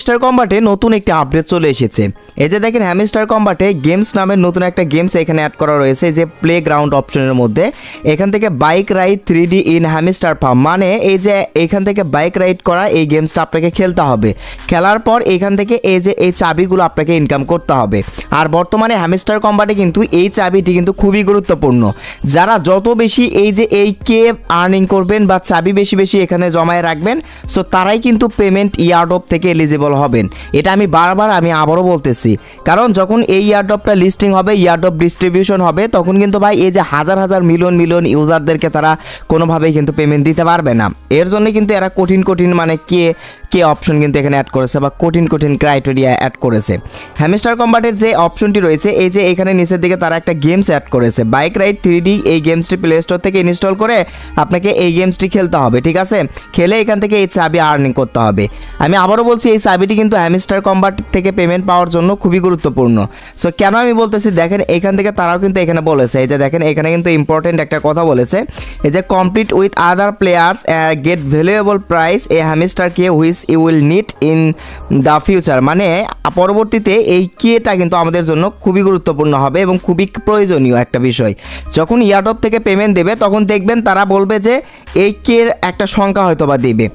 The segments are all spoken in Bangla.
হ্যামস্টার কম্বাটে নতুন একটি আপডেট চলে এসেছে। এই যে দেখেন হ্যামস্টার কম্বাটে গেমস নামের নতুন একটা গেমস এখানে অ্যাড করা রয়েছে, যে প্লে গ্রাউন্ড অপশনের মধ্যে এখান থেকে bike ride 3D in hamster farm, মানে এই যে এখান থেকে বাইক রাইড করা এই গেমসটা আপনাকে খেলতে হবে। খেলার পর এখান থেকে এই যে এই চাবিগুলো আপনাকে ইনকাম করতে হবে। আর বর্তমানে হ্যামস্টার কম্বাটে কিন্তু এই চাবিটি কিন্তু খুবই গুরুত্বপূর্ণ। যারা যত বেশি এই যে এই কে আর্নিং করবেন বা চাবি বেশি বেশি এখানে জমায় রাখবেন, সো তারাই কিন্তু পেমেন্ট ইয়ারড্রপ থেকে এলিজিবল হবেন। এটা আমি আবারও বলতেছি, কারণ যখন এই ইয়ারড্রপটা লিস্টিং হবে, ইয়ারড্রপ ডিস্ট্রিবিউশন হবে, তখন কিন্তু ভাই এই যে হাজার হাজার মিলিয়ন ইউজারদেরকে তারা কোনোভাবেই কিন্তু পেমেন্ট দিতে পারবে না। এর জন্য কিন্তু এরা কঠিন মানে কে অপশন কিন্তু এখানে অ্যাড করেছে বা কঠিন ক্রাইটেরিয়া অ্যাড করেছে। হ্যামস্টার কম্বাটের যে অপশনটি রয়েছে, এই যে এখানে নিচের দিকে তারা একটা গেমস অ্যাড করেছে, বাইক রাইড 3D। এই গেমসটি প্লে স্টোর থেকে ইনস্টল করে আপনাকে এই গেমসটি খেলতে হবে, ঠিক আছে? খেলে এখান থেকে এই চাবি আর্নিং করতে হবে। আমি আবারও বলছি, এই চাবিটি কিন্তু হ্যামস্টার কম্বাট থেকে পেমেন্ট পাওয়ার জন্য খুবই গুরুত্বপূর্ণ। সো কেন আমি বলতেছি, দেখেন এখান থেকে তারাও কিন্তু এখানে বলেছে, এই যে দেখেন এখানে কিন্তু ইম্পর্টেন্ট একটা কথা বলেছে, এই যে complete with other players get valuable price a hamster কে which you will need in the future. মানে পরবর্তীতে এই কেটা কিন্তু আমাদের জন্য খুবই গুরুত্বপূর্ণ হবে এবং খুবই প্রয়োজনীয় একটা বিষয়। যখন ইয়ারড্রপ থেকে পেমেন্ট দেবে, তখন দেখবেন তারা বলবে যে এই কের একটা সংখ্যা হয়তো বা দিবে,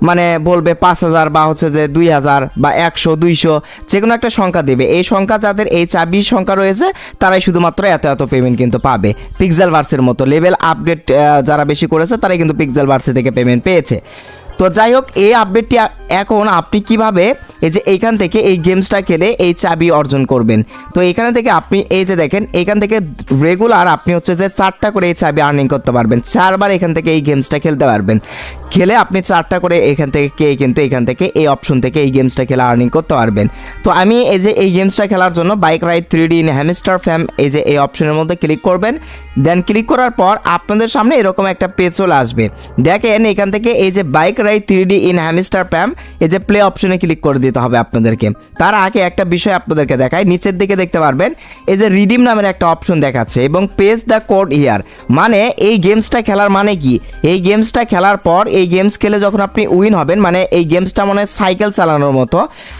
মানে বলবে 5000 বা হচ্ছে যে 2000 বা 100 200 যে কোনো একটা সংখ্যা দেবে। এই সংখ্যা যাদের এই চাবির সংখ্যা রয়েছে, তারাই শুধুমাত্র এত পেমেন্ট কিন্তু পাবে। পিক্সেল ভার্সের মতো লেভেল আপডেট যারা বেশি করেছে, তারাই কিন্তু পিক্সেল ভার্সে থেকে পেমেন্ট পেয়েছে। তো যাই হোক, এই আপডেটটি এখন আপনি কিভাবে এই যে এইখান থেকে এই গেমসটা খেলে এই চাবি অর্জন করবেন। তো এখানে থেকে আপনি এই যে দেখেন এখান থেকে রেগুলার আপনি হচ্ছে যে 4টা করে এই চাবি আর্নিং করতে পারবেন। 4বার এখান থেকে এই গেমসটা খেলতে পারবেন। খেলে আপনি 4টা করে এখান থেকে এই অপশন থেকে এই গেমসটা খেলে আর্নিং করতে পারবেন। তো আমি এই যে এই গেমসটা খেলার জন্য bike ride 3D in hamster farm এই যে এই অপশনের মধ্যে ক্লিক করবেন। দেন ক্লিক করার পর আপনাদের সামনে এরকম একটা পেজ চলে আসবে। দেখেন এখান থেকে এই যে bike ride 3D in hamster farm এই যে প্লে অপশনে ক্লিক করে দিতে হবে আপনাদেরকে। তার আগে একটা বিষয় আপনাদেরকে দেখায়, নিচের দিকে দেখতে পারবেন এই যে রিডিম নামের একটা অপশন দেখাচ্ছে এবং পেজ দ্য কোড হিয়ার। মানে এই গেমসটা খেলার মানে কি, এই গেমসটা খেলার পর এই গেমস খেলে যখন আপনি উইন হবেন, মানে এই গেমসটা মনে হয় সাইকেল চালানোর মতো,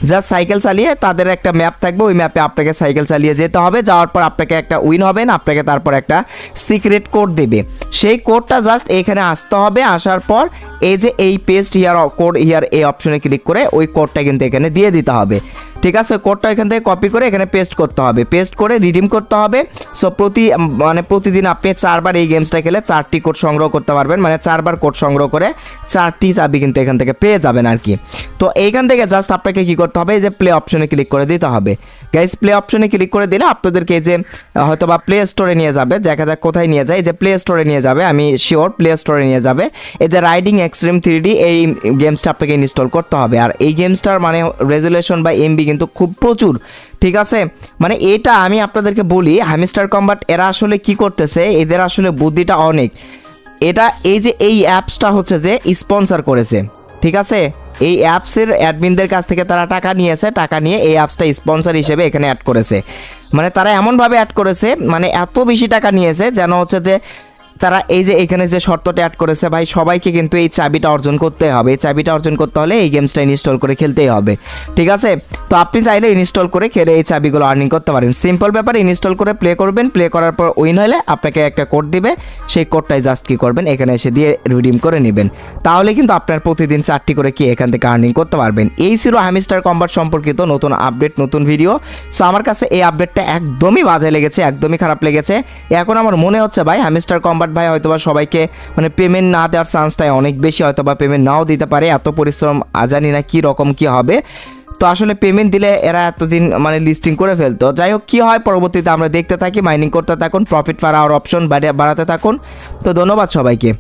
যা সাইকেল চালিয়ে তাদের একটা ম্যাপ থাকবে, ওই ম্যাপে আপনাকে সাইকেল চালিয়ে যেতে হবে। যাওয়ার পর আপনাকে একটা উইন হবেন, আপনাকে তারপর একটা সিক্রেট কোড দেবে। সেই কোডটা জাস্ট এখানে আসতে হবে। আসার পর এই যে এই পেস্ট হিয়ার কোড হিয়ার এই অপশনে ক্লিক করে ওই কোডটা কিন্তু এখানে দিয়ে দিতে হবে, ঠিক আছে? কোডটা এখান থেকে কপি করে এখানে পেস্ট করতে হবে, পেস্ট করে রিডিম করতে হবে। সো প্রতিদিন আপনি 4বার এই গেমসটা খেলে 4টি কোড সংগ্রহ করতে পারবেন, মানে 4বার কোড সংগ্রহ করে 4টি চাবি কিন্তু এখান থেকে পেয়ে যাবেন আর কি। তো এইখান থেকে জাস্ট আপনাকে কি করতে হবে, এই যে প্লে অপশনে ক্লিক করে দিতে হবে। গাইস, প্লে অপশনে ক্লিক করে দিলে আপনাদেরকে এই যে হয়তো বা প্লে স্টোরে নিয়ে যাবে, দেখা যাক কোথায় নিয়ে যায়। এই যে প্লে স্টোরে নিয়ে যাবে, আমি শিওর প্লে স্টোরে নিয়ে যাবে। এই যে রাইডিং এক্সট্রিম 3D এই গেমসটা আপনাকে ইনস্টল করতে হবে। আর এই গেমসটার মানে রেজুলেশন বা এমবি কিন্তু খুব প্রচুর, ঠিক আছে? মানে এটা আমি আপনাদেরকে বলি, হ্যামস্টার কম্বাট এরা আসলে কি করতেছে, এদের আসলে বুদ্ধিটা অনেক। এটা এই যে এই অ্যাপসটা হচ্ছে যে স্পন্সর করেছে, ঠিক আছে? এই অ্যাপসের অ্যাডমিনদের কাছ থেকে তারা টাকা নিয়েছে, টাকা নিয়ে এই অ্যাপসটা স্পন্সর হিসেবে এখানে অ্যাড করেছে। মানে তারা এমনভাবে অ্যাড করেছে, মানে এত বেশি টাকা নিয়েছে যেন হচ্ছে যে তারা এই যে এখানে যে শর্তটা অ্যাড করেছে, ভাই সবাইকে কিন্তু এই চাবিটা অর্জন করতে হবে। এই চাবিটা অর্জন করতে হলে এই গেমসটা ইনস্টল করে খেলতেই হবে, ঠিক আছে? তো আপনি চাইলে ইনস্টল করে খেলে এই চাবিগুলো আর্নিং করতে পারেন। সিম্পল ব্যাপার, ইনস্টল করে প্লে করবেন, প্লে করার পর উইন হলে আপনাকে একটা কোড দিবে, সেই কোডটাই জাস্ট কি করবেন, এখানে এসে দিয়ে রিডিম করে নেবেন। তাহলে কিন্তু আপনার প্রতিদিন 4টি করে কি এখান থেকে আর্নিং করতে পারবেন। এই ছিল হ্যামস্টার কম্বাট সম্পর্কিত নতুন আপডেট, নতুন ভিডিও। সো আমার কাছে এই আপডেটটা একদমই বাজে লেগেছে, একদমই খারাপ লেগেছে। এখন আমার মনে হচ্ছে ভাই হ্যামস্টার কম্বাট ভাই হয়তোবা সবাইকে মানে পেমেন্ট না দেওয়ার চান্সটাই অনেক বেশি, হয়তোবা পেমেন্ট নাও দিতে পারে। এত পরিশ্রম জানি না কি রকম কি হবে। তো আসলে পেমেন্ট দিলে এরা এতদিন মানে লিস্টিং করে ফেলতো। যাই হোক, কী হয় পরবর্তীতে আমরা দেখতে থাকি। মাইনিং করতে থাকুন, প্রফিট পার আওয়ার অপশন বাড়াতে থাকুন। তো ধন্যবাদ সবাইকে।